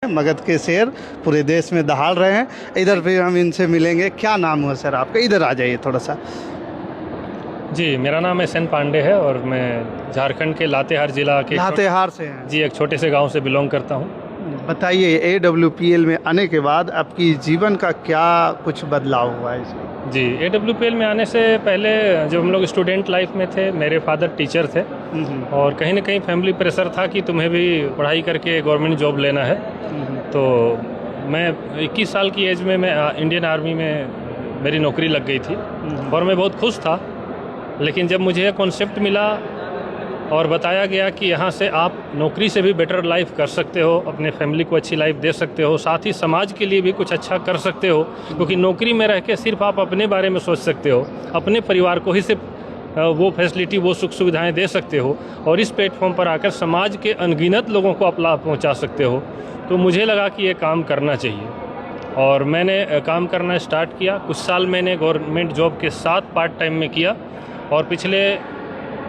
मगध के शेर पूरे देश में दहाड़ रहे हैं। इधर फिर हम इनसे मिलेंगे। क्या नाम हुआ सर आपका? इधर आ जाइए थोड़ा सा। जी, मेरा नाम SN पांडे है और मैं झारखंड के लातेहार जिला के लातेहार से हैं जी, एक छोटे से गांव से बिलोंग करता हूं। बताइए, AWPL में आने के बाद आपकी जीवन का क्या कुछ बदलाव हुआ है इसमें? जी, AWPL में आने से पहले जब हम लोग स्टूडेंट लाइफ में थे, मेरे फादर टीचर थे और कहीं ना कहीं फैमिली प्रेशर था कि तुम्हें भी पढ़ाई करके गवर्नमेंट जॉब लेना है। तो मैं 21 साल की एज में मैं इंडियन आर्मी में मेरी नौकरी लग गई थी और मैं बहुत खुश था। लेकिन जब मुझे कॉन्सेप्ट मिला और बताया गया कि यहाँ से आप नौकरी से भी बेटर लाइफ कर सकते हो, अपने फैमिली को अच्छी लाइफ दे सकते हो, साथ ही समाज के लिए भी कुछ अच्छा कर सकते हो, क्योंकि नौकरी में रह के सिर्फ आप अपने बारे में सोच सकते हो, अपने परिवार को ही सिर्फ वो फैसिलिटी, वो सुख सुविधाएं दे सकते हो और इस प्लेटफॉर्म पर आकर समाज के अनगिनत लोगों को आप लाभ पहुँचा सकते हो। तो मुझे लगा कि ये काम करना चाहिए और मैंने काम करना स्टार्ट किया। कुछ साल मैंने गवर्नमेंट जॉब के साथ पार्ट टाइम में किया और पिछले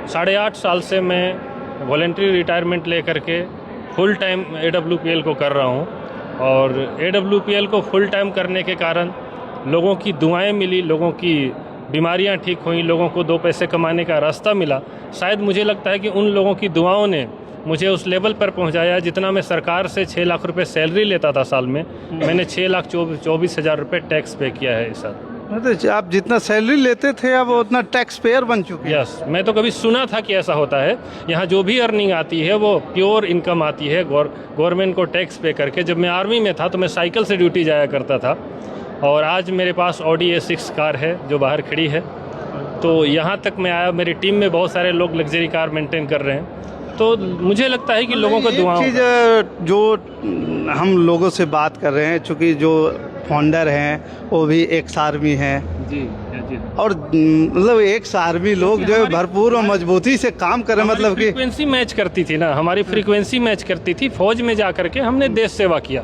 8.5 साल से मैं वॉलंटरी रिटायरमेंट लेकर के फुल टाइम AWPL को कर रहा हूँ। और AWPL को फुल टाइम करने के कारण लोगों की दुआएं मिली, लोगों की बीमारियां ठीक हुई, लोगों को 2 पैसे कमाने का रास्ता मिला। शायद मुझे लगता है कि उन लोगों की दुआओं ने मुझे उस लेवल पर पहुंचाया जितना मैं सरकार से 6 लाख रुपए सैलरी लेता था साल में, मैंने 6,24,000 रुपये टैक्स पे किया है इस साल। मतलब आप जितना सैलरी लेते थे अब उतना टैक्स पेयर बन चुके हैं। यस, मैं तो कभी सुना था कि ऐसा होता है। यहाँ जो भी अर्निंग आती है वो प्योर इनकम आती है गवर्नमेंट को टैक्स पे करके। जब मैं आर्मी में था तो मैं साइकिल से ड्यूटी जाया करता था और आज मेरे पास Audi A6 कार है जो बाहर खड़ी है। तो यहाँ तक मैं आया, मेरी टीम में बहुत सारे लोग लग्जरी कार मेंटेन कर रहे हैं। तो मुझे लगता है कि लोगों को दुआओं चीज़ जो हम लोगों से बात कर रहे हैं, चूँकि जो फाउंडर हैं वो भी एक्स आर्मी हैं जी जी, और मतलब एक्स आर्मी लोग जो है भरपूर और मजबूती से काम कर रहे हैं। मतलब कि फ्रीक्वेंसी मैच करती थी ना, हमारी फ्रीक्वेंसी मैच करती थी। फौज में जा करके हमने देश सेवा किया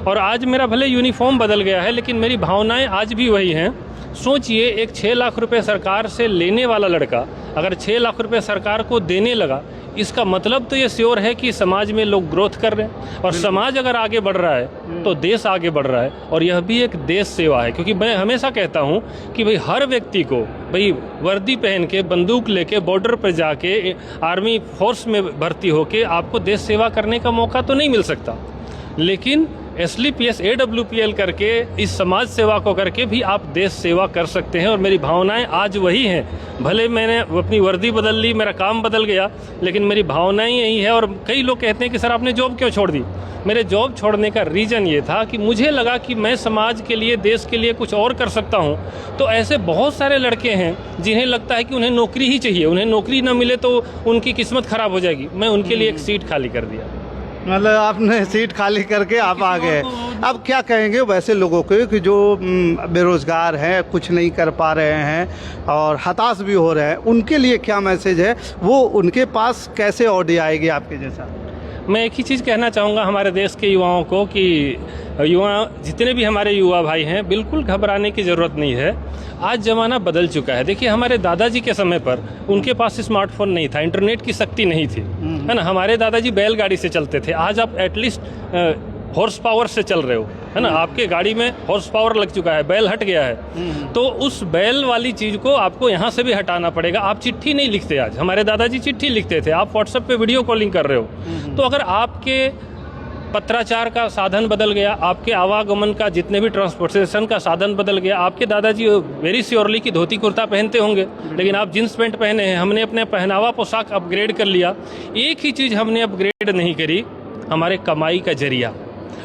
और आज मेरा भले यूनिफॉर्म बदल गया है लेकिन मेरी भावनाएं आज भी वही हैं। सोचिए, एक 6 लाख रुपए सरकार से लेने वाला लड़का अगर 6 लाख रुपए सरकार को देने लगा, इसका मतलब तो ये श्योर है कि समाज में लोग ग्रोथ कर रहे हैं और समाज अगर आगे बढ़ रहा है तो देश आगे बढ़ रहा है और यह भी एक देश सेवा है। क्योंकि मैं हमेशा कहता हूं कि भाई हर व्यक्ति को भाई वर्दी पहन के, बंदूक लेके बॉर्डर पर जाके आर्मी फोर्स में भर्ती होके आपको देश सेवा करने का मौका तो नहीं मिल सकता, लेकिन SLPS AWPL करके इस समाज सेवा को करके भी आप देश सेवा कर सकते हैं और मेरी भावनाएं आज वही हैं। भले मैंने अपनी वर्दी बदल ली, मेरा काम बदल गया, लेकिन मेरी भावनाएं यही है। और कई लोग कहते हैं कि सर आपने जॉब क्यों छोड़ दी? मेरे जॉब छोड़ने का रीज़न ये था कि मुझे लगा कि मैं समाज के लिए, देश के लिए कुछ और कर सकता हूँ। तो ऐसे बहुत सारे लड़के हैं जिन्हें लगता है कि उन्हें नौकरी ही चाहिए, उन्हें नौकरी ना मिले तो उनकी किस्मत ख़राब हो जाएगी। मैं उनके लिए एक सीट खाली कर दिया। मतलब आपने सीट खाली करके आप आ गए। अब क्या कहेंगे वैसे लोगों को कि जो बेरोजगार हैं, कुछ नहीं कर पा रहे हैं और हताश भी हो रहे हैं, उनके लिए क्या मैसेज है? वो उनके पास कैसे Audi आएगी आपके जैसा? मैं एक ही चीज़ कहना चाहूँगा हमारे देश के युवाओं को कि युवा, जितने भी हमारे युवा भाई हैं, बिल्कुल घबराने की ज़रूरत नहीं है। आज ज़माना बदल चुका है। देखिए, हमारे दादाजी के समय पर उनके पास स्मार्टफोन नहीं था, इंटरनेट की शक्ति नहीं थी, है ना। हमारे दादाजी बैलगाड़ी से चलते थे। आज आप एटलीस्ट हॉर्स पावर से चल रहे हो, है ना। आपके गाड़ी में हॉर्स पावर लग चुका है, बैल हट गया है। तो उस बैल वाली चीज़ को आपको यहाँ से भी हटाना पड़ेगा। आप चिट्ठी नहीं लिखते आज, हमारे दादाजी चिट्ठी लिखते थे, आप व्हाट्सएप पे वीडियो कॉलिंग कर रहे हो। तो अगर आपके पत्राचार का साधन बदल गया, आपके आवागमन का, जितने भी ट्रांसपोर्टेशन का साधन बदल गया। आपके दादाजी वेरी श्योरली कि धोती कुर्ता पहनते होंगे, लेकिन आप जींस पैंट पहने हैं। हमने अपने पहनावा पोशाक अपग्रेड कर लिया। एक ही चीज़ हमने अपग्रेड नहीं करी, हमारे कमाई का जरिया।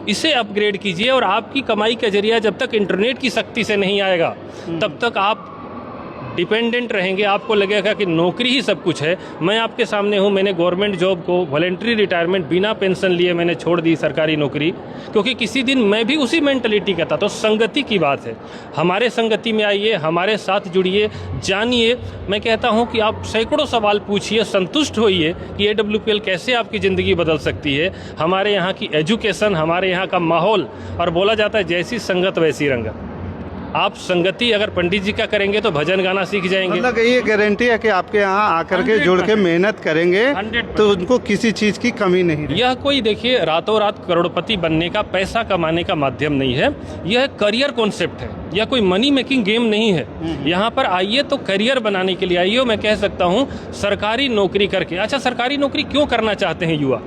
इसे अपग्रेड कीजिए और आपकी कमाई का जरिया जब तक इंटरनेट की शक्ति से नहीं आएगा तब तक आप डिपेंडेंट रहेंगे। आपको लगेगा कि नौकरी ही सब कुछ है। मैं आपके सामने हूँ, मैंने गवर्नमेंट जॉब को वॉलंटरी रिटायरमेंट बिना पेंशन लिए मैंने छोड़ दी सरकारी नौकरी, क्योंकि किसी दिन मैं भी उसी मेंटलिटी का था। तो संगति की बात है, हमारे संगति में आइए, हमारे साथ जुड़िए, जानिए। मैं कहता हूँ कि आप सैकड़ों सवाल पूछिए, संतुष्ट होइए कि AWPL कैसे आपकी ज़िंदगी बदल सकती है। हमारे यहाँ की एजुकेशन, हमारे यहाँ का माहौल, और बोला जाता है जैसी संगत वैसी रंगत। आप संगति अगर पंडित जी का करेंगे तो भजन गाना सीख जाएंगे। मतलब ये गारंटी है कि आपके यहाँ आकर के जुड़ के मेहनत करेंगे 100%। तो उनको किसी चीज़ की कमी नहीं रहेगी। यह कोई देखिए रातों रात करोड़पति बनने का, पैसा कमाने का माध्यम नहीं है, यह करियर कॉन्सेप्ट है, यह कोई मनी मेकिंग गेम नहीं है। यहाँ पर आइए तो करियर बनाने के लिए आइए। मैं कह सकता हूँ सरकारी नौकरी करके, अच्छा सरकारी नौकरी क्यों करना चाहते हैं युवा?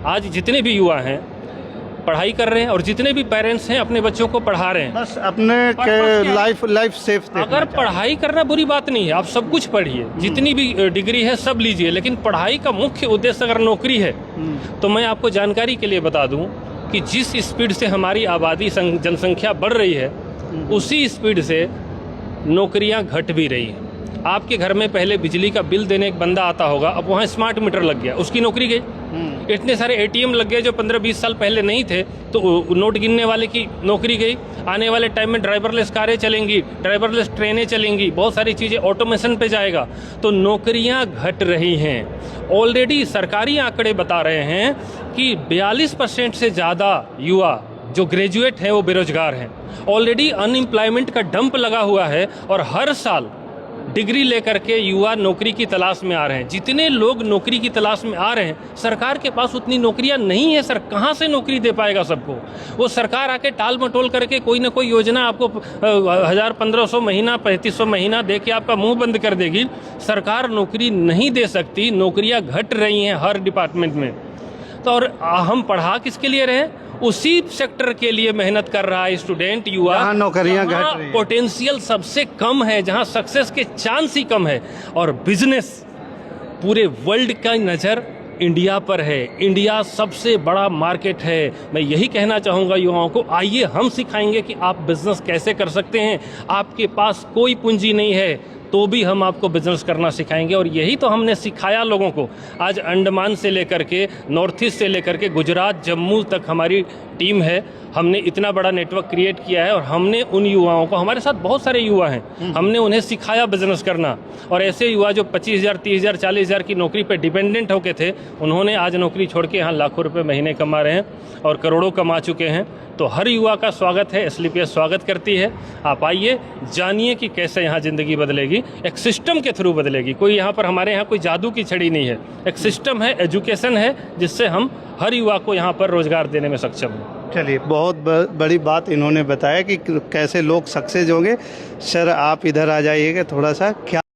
आज जितने भी युवा हैं पढ़ाई कर रहे हैं और जितने भी पेरेंट्स हैं अपने बच्चों को पढ़ा रहे हैं, बस अपने के लाइफ सेफ देखना अगर चाहते पढ़ाई करना बुरी बात नहीं है, आप सब कुछ पढ़िए, जितनी भी डिग्री है सब लीजिए, लेकिन पढ़ाई का मुख्य उद्देश्य अगर नौकरी है तो मैं आपको जानकारी के लिए बता दूं कि जिस स्पीड से हमारी आबादी जनसंख्या बढ़ रही है उसी स्पीड से नौकरियां घट भी रही हैं। आपके घर में पहले बिजली का बिल देने एक बंदा आता होगा, अब वहाँ स्मार्ट मीटर लग गया, उसकी नौकरी गई। इतने सारे एटीएम लग गए जो 15-20 साल पहले नहीं थे, तो नोट गिनने वाले की नौकरी गई। आने वाले टाइम में ड्राइवरलेस कारें चलेंगी, ड्राइवरलेस ट्रेनें चलेंगी, बहुत सारी चीज़ें ऑटोमेशन पे जाएगा, तो नौकरियां घट रही हैं। ऑलरेडी सरकारी आंकड़े बता रहे हैं कि 42% से ज़्यादा युवा जो ग्रेजुएट हैं वो बेरोजगार हैं। ऑलरेडी अनएम्प्लॉयमेंट का डंप लगा हुआ है और हर साल डिग्री लेकर के युवा नौकरी की तलाश में आ रहे हैं। जितने लोग नौकरी की तलाश में आ रहे हैं, सरकार के पास उतनी नौकरियां नहीं है। सर कहाँ से नौकरी दे पाएगा सबको? वो सरकार आके टाल मटोल करके कोई ना कोई योजना आपको 1000-1500 महीना, 3500 महीना दे के आपका मुंह बंद कर देगी। सरकार नौकरी नहीं दे सकती, नौकरियां घट रही हैं हर डिपार्टमेंट में। तो और हम पढ़ा किसके लिए रहे? उसी सेक्टर के लिए मेहनत कर रहा है स्टूडेंट, युवा, जहाँ नौकरियां घट रही हैं, पोटेंशियल सबसे कम है, जहां सक्सेस के चांस ही कम है। और बिजनेस पूरे वर्ल्ड का नज़र इंडिया पर है। इंडिया सबसे बड़ा मार्केट है। मैं यही कहना चाहूँगा युवाओं को, आइए हम सिखाएंगे कि आप बिजनेस कैसे कर सकते हैं। आपके पास कोई पूंजी नहीं है तो भी हम आपको बिजनेस करना सिखाएंगे, और यही तो हमने सिखाया लोगों को। आज अंडमान से लेकर के नॉर्थ ईस्ट से लेकर के गुजरात, जम्मू तक हमारी टीम है। हमने इतना बड़ा नेटवर्क क्रिएट किया है और हमने उन युवाओं को, हमारे साथ बहुत सारे युवा हैं, हमने उन्हें सिखाया बिजनेस करना। और ऐसे युवा जो 25,000, 30,000, 40,000 की नौकरी पे डिपेंडेंट होके थे, उन्होंने आज नौकरी छोड़ के यहाँ लाखों रुपए महीने कमा रहे हैं और करोड़ों कमा चुके हैं। तो हर युवा का स्वागत है, एसलीपीएस स्वागत करती है। आप आइए, जानिए कि कैसे यहाँ ज़िंदगी बदलेगी। एक सिस्टम के थ्रू बदलेगी। कोई यहाँ पर, हमारे यहाँ कोई जादू की छड़ी नहीं है, एक सिस्टम है, एजुकेशन है, जिससे हम हर युवा को यहाँ पर रोजगार देने में सक्षम हैं। चलिए, बहुत बड़ी बात इन्होंने बताया कि कैसे लोग सक्सेस होंगे। सर आप इधर आ जाइएगा थोड़ा सा। क्या